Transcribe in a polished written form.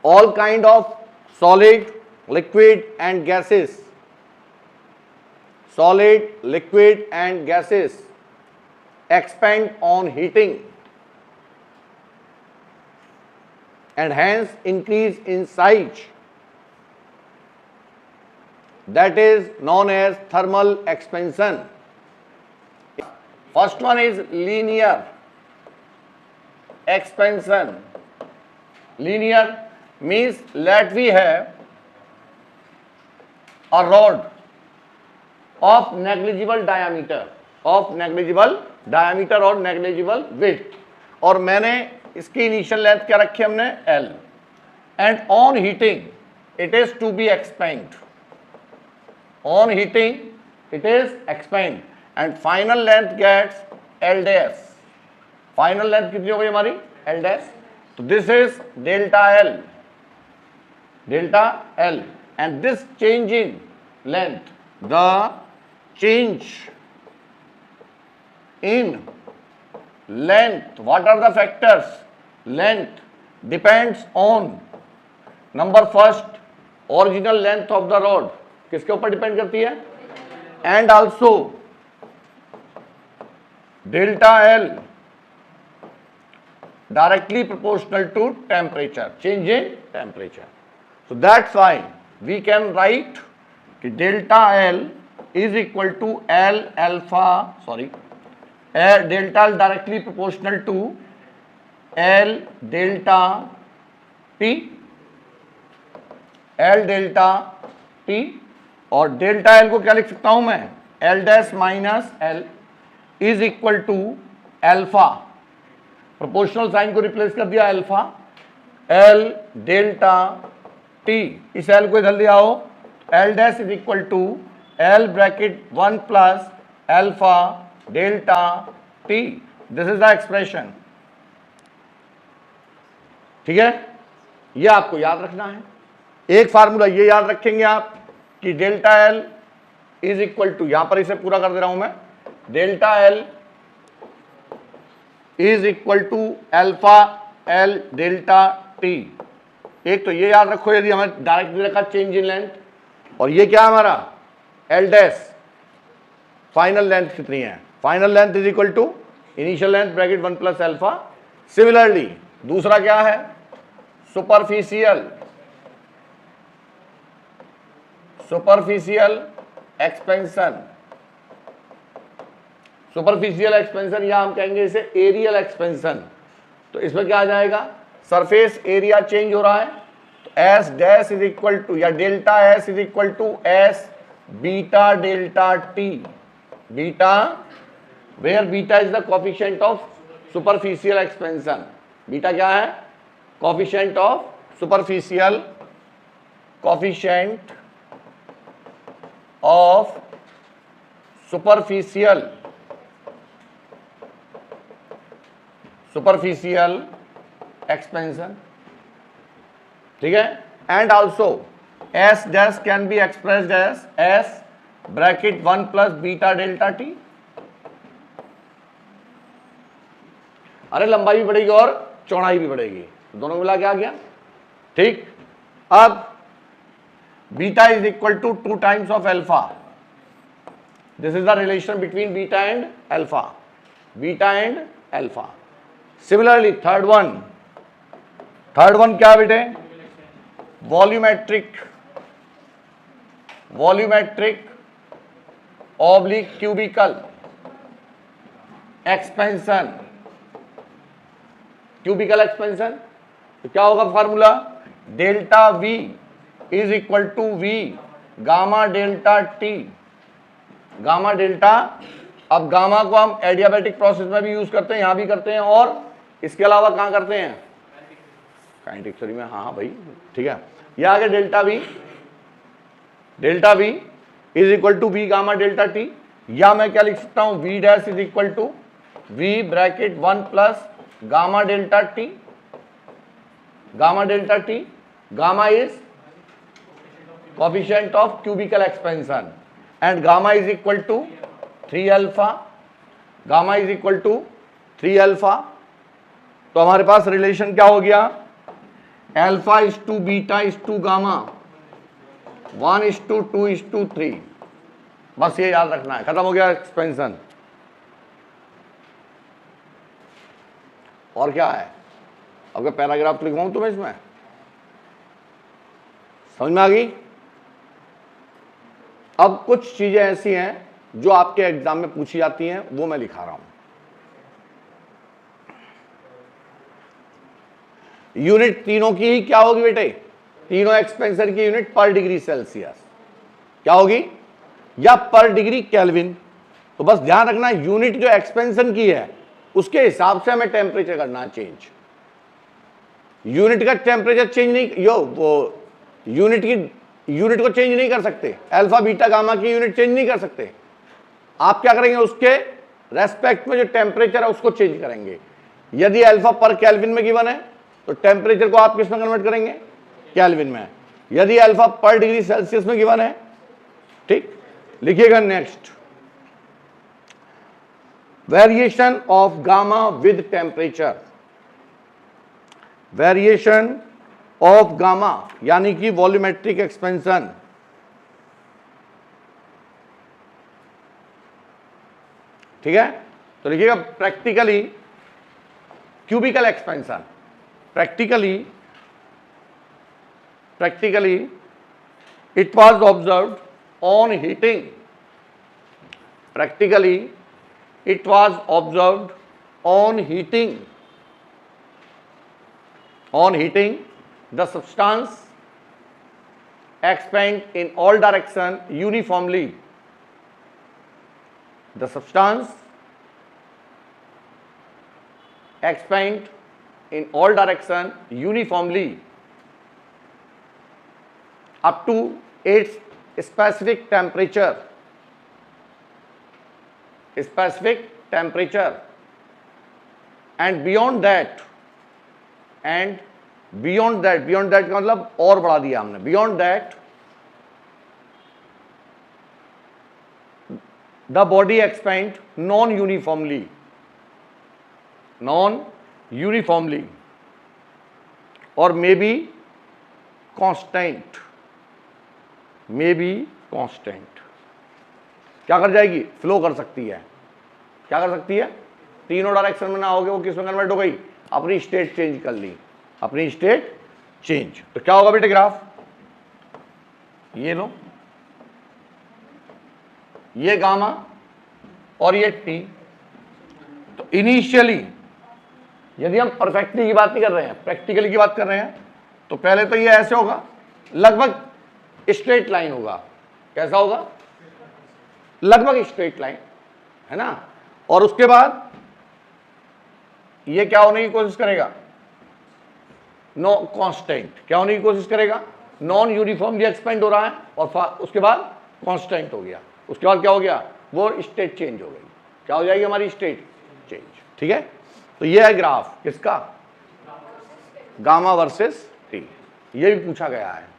all kind of solid, liquid and gases, solid, liquid and gases expand on heating and hence increase in size. That is known as thermal expansion. First one is linear expansion. Linear means let we have a rod of negligible diameter और negligible width, और मैंने इसकी initial length क्या रखी हमने L, and on heating it is to be expand. On heating it is expand and final length gets L dash. Final length कितनी हो गई हमारी L dash. So this is delta L and this change in length, the change in length, what are the factors? Length depends on number first original length of the rod, किसके ऊपर depend करती है, and also delta L directly proportional to temperature, change in temperature. So that's why we can write delta L is equal to L alpha, delta L directly proportional to L delta T, L delta T, और delta L को क्या लिख सकता हूं मैं, L dash minus L is equal to alpha, proportional sign को replace कर दिया अल्फा, L डेल्टा T, इस L को इधर ले आओ, L dash is equal to L bracket 1 plus alpha delta T. This is the expression. ठीक है, ये आपको याद रखना है. एक फार्मूला ये याद रखेंगे आप कि delta L is equal to, यहां पर इसे पूरा कर दे रहा हूं मैं, delta L is equal to alpha L delta T. एक तो ये याद रखो यदि हमें डायरेक्ट रखा चेंज इन लेंथ, और ये क्या है हमारा L डैश, फाइनल लेंथ कितनी है, final length is equal to initial length bracket 1 plus alpha. Similarly दूसरा क्या है, सुपरफिशियल एक्सपेंशन. सुपरफिशियल एक्सपेंशन या हम कहेंगे इसे एरियल एक्सपेंशन. तो इसमें क्या आ जाएगा, सरफेस एरिया चेंज हो रहा है, तो S dash is equal to या delta S is equal to S beta delta T. Beta, where beta is the coefficient of superficial expansion. Beta क्या है, coefficient of superficial, coefficient of superficial expansion. ठीक है, and also S dash can be expressed as S bracket 1 plus beta delta T. अरे लंबाई भी बढ़ेगी और चौड़ाई भी बढ़ेगी, दोनों मिला के आ गया. ठीक, अब beta is equal to 2 times of alpha. This is the relation between beta and alpha, beta and alpha. Similarly third one क्या बेटे, volumetric oblique cubical expansion. Cubical expansion तो क्या होगा formula, delta V is equal to V gamma delta T. Gamma delta, अब gamma को हम adiabatic process में भी यूज करते हैं, यहां भी करते हैं, और इसके अलावा कहां करते हैं, काइनेटिक थ्योरी में. हाँ भाई ठीक है, ये आगे delta V is equal to V gamma delta T, या मैं क्या लिख सकता हूं, V dash is equal to V bracket 1 plus gamma delta T. Gamma is coefficient of cubical expansion and gamma is equal to 3 alpha. तो हमारे पास relation क्या हो गया, alpha is to beta is to gamma, 1:2:3। बस ये याद रखना है, खत्म हो गया एक्सपेंशन। और क्या है, अगर पैराग्राफ लिखवाऊं तो मैं इसमें, समझ में आ गई। अब कुछ चीजें ऐसी हैं जो आपके एग्जाम में पूछी जाती हैं, वो मैं लिखा रहा हूं। यूनिट तीनों की ही क्या होगी बेटे, तीनों एक्सपेंशन की यूनिट पर डिग्री सेल्सियस क्या होगी, या पर डिग्री केल्विन। तो बस ध्यान रखना यूनिट जो एक्सपेंशन की है उसके हिसाब से हमें टेम्परेचर करना है चेंज। यूनिट का टेम्परेचर चेंज नहीं, वो यूनिट को चेंज नहीं कर सकते, अल्फा बीटा गामा की यूनिट चेंज नहीं कर सकते। आप क्या करेंगे, उसके रेस्पेक्ट में जो टेम्परेचर है उसको चेंज करेंगे। यदि अल्फा पर केल्विन में गिवन है तो टेम्परेचर को आप किस में कन्वर्ट करेंगे, केल्विन में। यदि अल्फा पर डिग्री सेल्सियस में गिवन है, ठीक, लिखिएगा next, variation of gamma with temperature. Variation of gamma यानी कि वॉल्यूमेट्रिक एक्सपेंशन, ठीक है। तो लिखिएगा practically cubical expansion, practically it was observed on heating, practically it was observed on heating the substance expand in all direction uniformly, the substance expand in all direction uniformly up to its specific temperature, and beyond that का मतलब और बढ़ा दिया हमने, beyond that the body expand non-uniformly or may be constant, क्या कर जाएगी, flow कर सकती है। क्या कर सकती है, तीनों डायरेक्शन में ना होगे, वो किस में कन्वर्ट हो गई, अपनी स्टेट चेंज कर ली, अपनी स्टेट चेंज। तो क्या होगा बेटे ग्राफ, ये लो, ये गामा और ये टी। तो इनिशियली यदि हम परफेक्टली की बात नहीं कर रहे हैं, प्रैक्टिकली की बात कर रहे हैं, तो पहले तो ये ऐसे होगा, लगभग स्ट्रेट लाइन होगा। कैसा होगा, लगभग स्ट्रेट लाइन, है ना। और उसके बाद ये क्या होने की कोशिश करेगा, नो कांस्टेंट, क्या होने की कोशिश करेगा, नॉन यूनिफॉर्मली एक्सपेंड हो रहा है, और उसके बाद कांस्टेंट हो गया। उसके बाद क्या हो गया, वो स्टेट चेंज हो गई, क्या हो जाएगी हमारी स्टेट चेंज, ठीक है। तो ये है ग्राफ किसका, गामा वर्सेस टी, ये भी पूछा गया है।